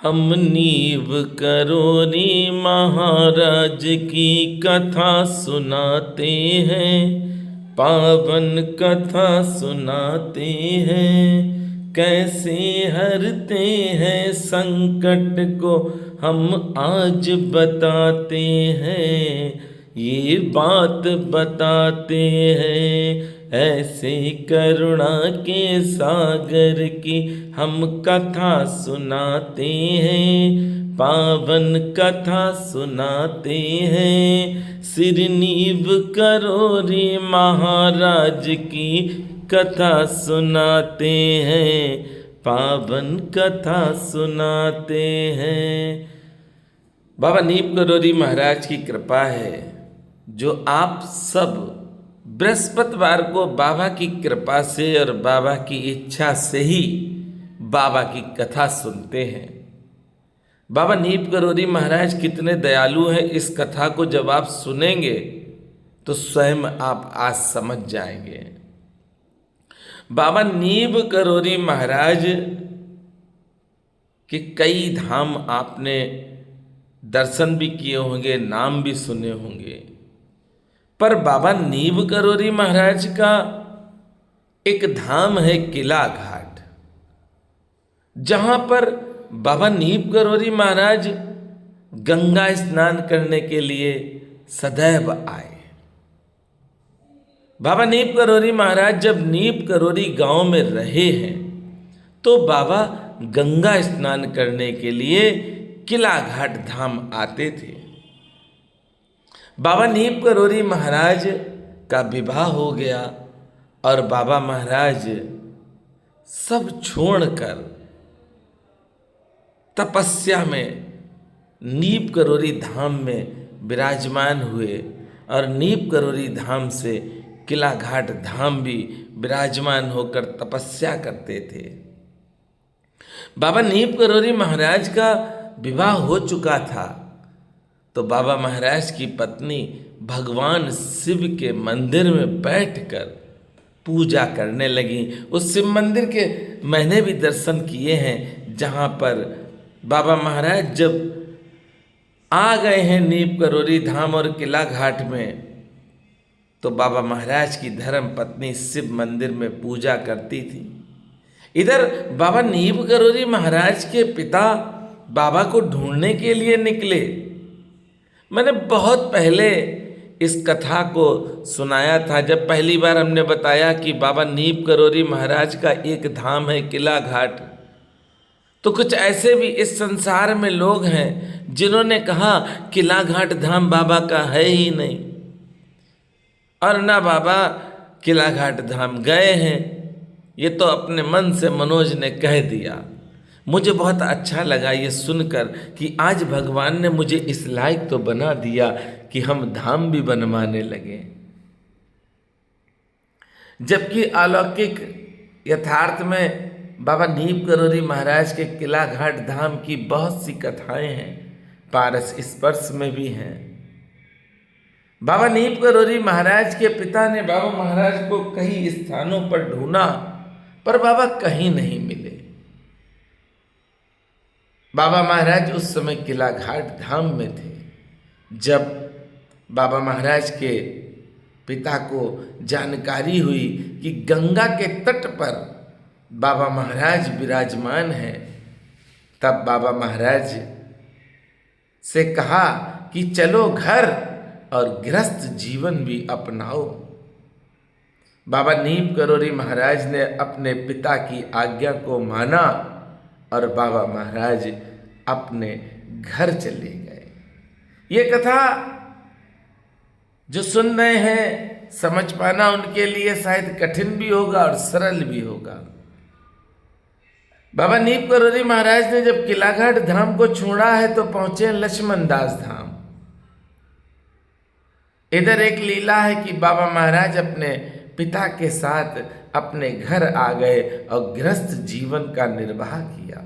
हम नीव करोरी महाराज की कथा सुनाते हैं, पावन कथा सुनाते हैं। कैसे हरते हैं संकट को हम आज बताते हैं, ये बात बताते हैं। ऐसे करुणा के सागर की हम कथा सुनाते हैं, पावन कथा सुनाते हैं। सिर नीव करोरी महाराज की कथा सुनाते हैं, पावन कथा सुनाते हैं। बाबा नीव करोरी महाराज की कृपा है जो आप सब बृहस्पतिवार को बाबा की कृपा से और बाबा की इच्छा से ही बाबा की कथा सुनते हैं। बाबा नीव करोरी महाराज कितने दयालु हैं, इस कथा को जब आप सुनेंगे तो स्वयं आप आज समझ जाएंगे। बाबा नीव करोरी महाराज के कई धाम आपने दर्शन भी किए होंगे, नाम भी सुने होंगे, पर बाबा नीव करोरी महाराज का एक धाम है किला घाट, जहां पर बाबा नीव करोरी महाराज गंगा स्नान करने के लिए सदैव आए। बाबा नीव करोरी महाराज जब नीव करोरी गांव में रहे हैं तो बाबा गंगा स्नान करने के लिए किला घाट धाम आते थे। बाबा नीव करोरी महाराज का विवाह हो गया और बाबा महाराज सब छोड़कर तपस्या में नीव करोरी धाम में विराजमान हुए और नीव करोरी धाम से किला घाट धाम भी विराजमान होकर तपस्या करते थे। बाबा नीव करोरी महाराज का विवाह हो चुका था तो बाबा महाराज की पत्नी भगवान शिव के मंदिर में बैठकर पूजा करने लगी। उस शिव मंदिर के मैंने भी दर्शन किए हैं, जहाँ पर बाबा महाराज जब आ गए हैं नीव करोरी धाम और किला घाट में तो बाबा महाराज की धर्म पत्नी शिव मंदिर में पूजा करती थी। इधर बाबा नीव करोरी महाराज के पिता बाबा को ढूंढने के लिए निकले। मैंने बहुत पहले इस कथा को सुनाया था, जब पहली बार हमने बताया कि बाबा नीव करोरी महाराज का एक धाम है किला घाट। तो कुछ ऐसे भी इस संसार में लोग हैं जिन्होंने कहा किला घाट धाम बाबा का है ही नहीं, और ना बाबा किला घाट धाम गए हैं। ये तो अपने मन से मनोज ने कह दिया। मुझे बहुत अच्छा लगा ये सुनकर कि आज भगवान ने मुझे इस लायक तो बना दिया कि हम धाम भी बनवाने लगे। जबकि अलौकिक यथार्थ में बाबा नीव करोरी महाराज के किला घाट धाम की बहुत सी कथाएं हैं, पारस स्पर्श में भी हैं। बाबा नीव करोरी महाराज के पिता ने बाबा महाराज को कई स्थानों पर ढूंढा पर बाबा कहीं नहीं मिले। बाबा महाराज उस समय किला घाट धाम में थे। जब बाबा महाराज के पिता को जानकारी हुई कि गंगा के तट पर बाबा महाराज विराजमान हैं, तब बाबा महाराज से कहा कि चलो घर और गृहस्थ जीवन भी अपनाओ। बाबा नीव करोरी महाराज ने अपने पिता की आज्ञा को माना और बाबा महाराज अपने घर चले गए। ये कथा जो सुन रहे हैं समझ पाना उनके लिए शायद कठिन भी होगा और सरल भी होगा। बाबा नीव करोरी महाराज ने जब किला घाट धाम को छोड़ा है तो पहुंचे लक्ष्मण दास धाम। इधर एक लीला है कि बाबा महाराज अपने पिता के साथ अपने घर आ गए और गृहस्थ जीवन का निर्वाह किया।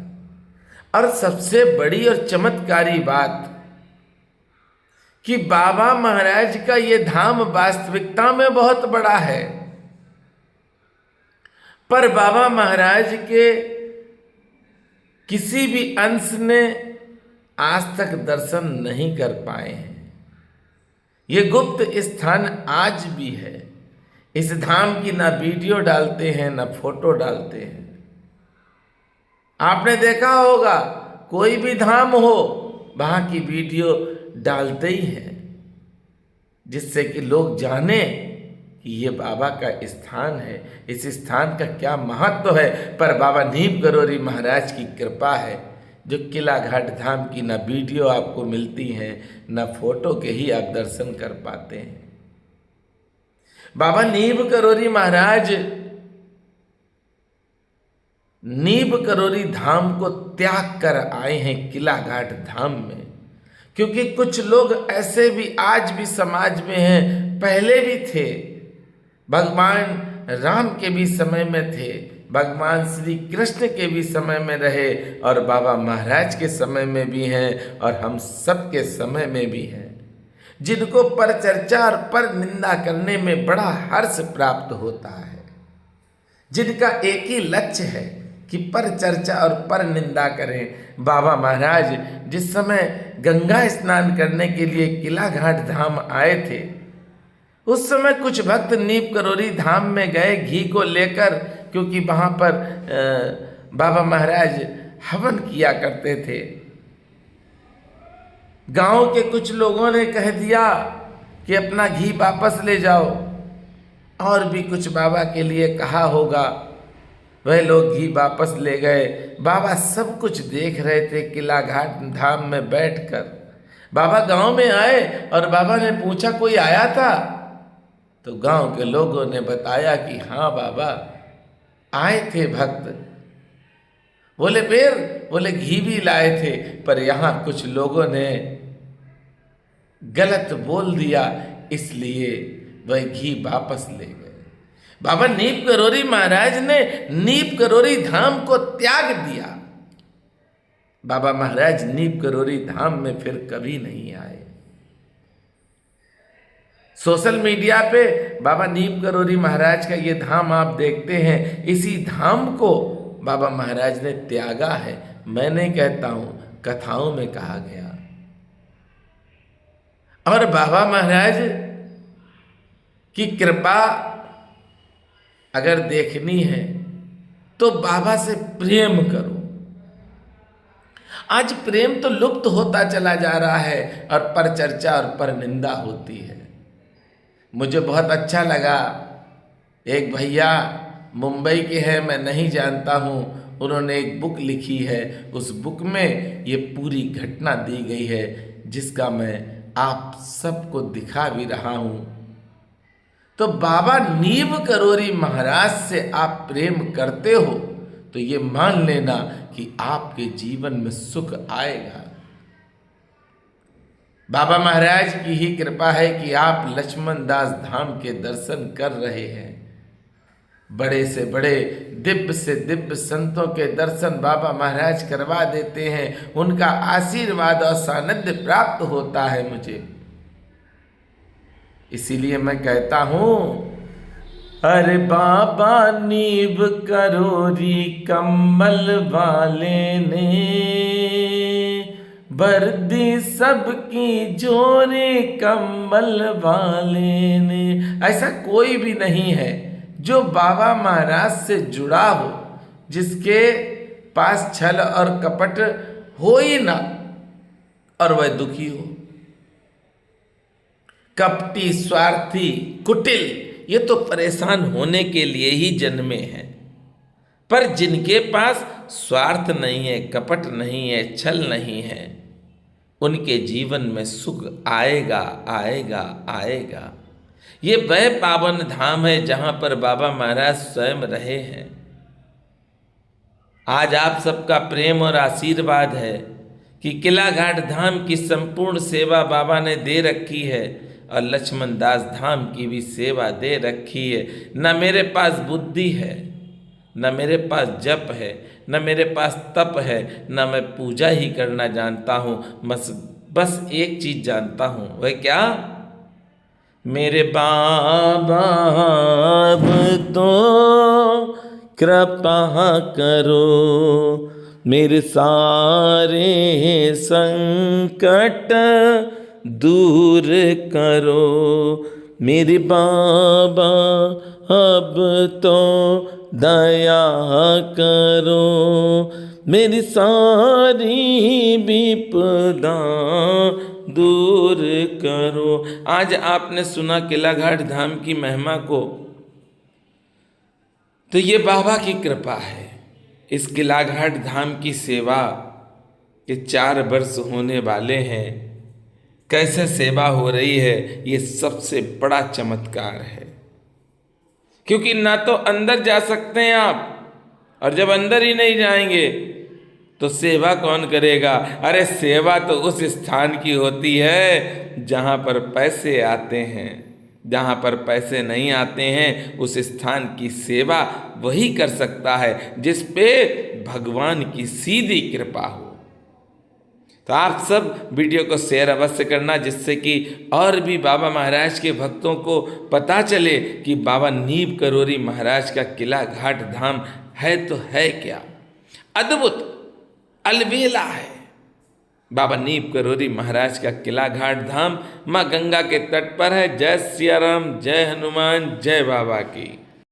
और सबसे बड़ी और चमत्कारी बात कि बाबा महाराज का ये धाम वास्तविकता में बहुत बड़ा है, पर बाबा महाराज के किसी भी अंश ने आज तक दर्शन नहीं कर पाए हैं। ये गुप्त स्थान आज भी है। इस धाम की ना वीडियो डालते हैं ना फोटो डालते हैं। आपने देखा होगा कोई भी धाम हो वहां की वीडियो डालते ही हैं, जिससे कि लोग जाने कि ये बाबा का स्थान है, इस स्थान का क्या महत्व है। पर बाबा नीम करोरी महाराज की कृपा है जो किला घाट धाम की ना वीडियो आपको मिलती हैं ना फोटो के ही आप दर्शन कर पाते हैं। बाबा नीम करोरी महाराज नीम करोरी धाम को त्याग कर आए हैं किला घाट धाम में, क्योंकि कुछ लोग ऐसे भी आज भी समाज में हैं, पहले भी थे, भगवान राम के भी समय में थे, भगवान श्री कृष्ण के भी समय में रहे और बाबा महाराज के समय में भी हैं और हम सब के समय में भी हैं, जिनको पर चर्चा और पर निंदा करने में बड़ा हर्ष प्राप्त होता है, जिनका एक ही लक्ष्य है कि पर चर्चा और पर निंदा करें। बाबा महाराज जिस समय गंगा स्नान करने के लिए किला घाट धाम आए थे, उस समय कुछ भक्त नीम करोरी धाम में गए घी को लेकर, क्योंकि वहाँ पर बाबा महाराज हवन किया करते थे। गांव के कुछ लोगों ने कह दिया कि अपना घी वापस ले जाओ, और भी कुछ बाबा के लिए कहा होगा, वह लोग घी वापस ले गए। बाबा सब कुछ देख रहे थे किला घाट धाम में बैठकर। बाबा गांव में आए और बाबा ने पूछा कोई आया था, तो गांव के लोगों ने बताया कि हाँ बाबा आए थे भक्त। बोले फिर? बोले घी भी लाए थे, पर यहाँ कुछ लोगों ने गलत बोल दिया, इसलिए वह घी वापस ले गए। बाबा नीम करोरी महाराज ने नीम करोरी धाम को त्याग दिया। बाबा महाराज नीम करोरी धाम में फिर कभी नहीं आए। सोशल मीडिया पे बाबा नीम करोरी महाराज का ये धाम आप देखते हैं, इसी धाम को बाबा महाराज ने त्यागा है। मैं नहीं कहता हूं, कथाओं में कहा गया। और बाबा महाराज की कृपा अगर देखनी है तो बाबा से प्रेम करो। आज प्रेम तो लुप्त होता चला जा रहा है और पर चर्चा और पर निंदा होती है। मुझे बहुत अच्छा लगा, एक भैया मुंबई के हैं, मैं नहीं जानता हूँ, उन्होंने एक बुक लिखी है। उस बुक में ये पूरी घटना दी गई है, जिसका मैं आप सबको दिखा भी रहा हूँ। तो बाबा नीम करोरी महाराज से आप प्रेम करते हो तो ये मान लेना कि आपके जीवन में सुख आएगा। बाबा महाराज की ही कृपा है कि आप लक्ष्मण दास धाम के दर्शन कर रहे हैं। बड़े से बड़े दिव्य से दिव्य संतों के दर्शन बाबा महाराज करवा देते हैं, उनका आशीर्वाद और सानिध्य प्राप्त होता है मुझे। इसीलिए मैं कहता हूं, अरे बाबा नीम करोरी कम्बल वाले ने वर्दी सबकी जोरे कम्बल वाले ने। ऐसा कोई भी नहीं है जो बाबा महाराज से जुड़ा हो, जिसके पास छल और कपट हो ही ना और वह दुखी हो। कपटी, स्वार्थी, कुटिल, ये तो परेशान होने के लिए ही जन्मे हैं। पर जिनके पास स्वार्थ नहीं है, कपट नहीं है, छल नहीं है, उनके जीवन में सुख आएगा आएगा आएगा। ये वह पावन धाम है जहाँ पर बाबा महाराज स्वयं रहे हैं। आज आप सबका प्रेम और आशीर्वाद है कि किला घाट धाम की संपूर्ण सेवा बाबा ने दे रखी है और लक्ष्मण दास धाम की भी सेवा दे रखी है। न मेरे पास बुद्धि है, न मेरे पास जप है, न मेरे पास तप है, न मैं पूजा ही करना जानता हूँ। बस एक चीज़ जानता हूँ, वह क्या? मेरे बाबा अब तो कृपा करो, मेरे सारे संकट दूर करो मेरे बाबा, अब तो दया करो मेरी सारी विपदा दूर करो। आज आपने सुना किलाघाट धाम की महिमा को, तो ये बाबा की कृपा है। इस किलाघाट धाम की सेवा के 4 वर्ष होने वाले हैं। कैसे सेवा हो रही है, ये सबसे बड़ा चमत्कार है। क्योंकि ना तो अंदर जा सकते हैं आप, और जब अंदर ही नहीं जाएंगे तो सेवा कौन करेगा। अरे सेवा तो उस स्थान की होती है जहाँ पर पैसे आते हैं। जहाँ पर पैसे नहीं आते हैं उस स्थान की सेवा वही कर सकता है जिस पे भगवान की सीधी कृपा हो। तो आप सब वीडियो को शेयर अवश्य करना, जिससे कि और भी बाबा महाराज के भक्तों को पता चले कि बाबा नीम करोरी महाराज का किलाघाट धाम है तो है क्या, अद्भुत अलबेला है। बाबा नीम करोरी महाराज का किलाघाट धाम माँ गंगा के तट पर है। जय सिया राम, जय हनुमान, जय बाबा की।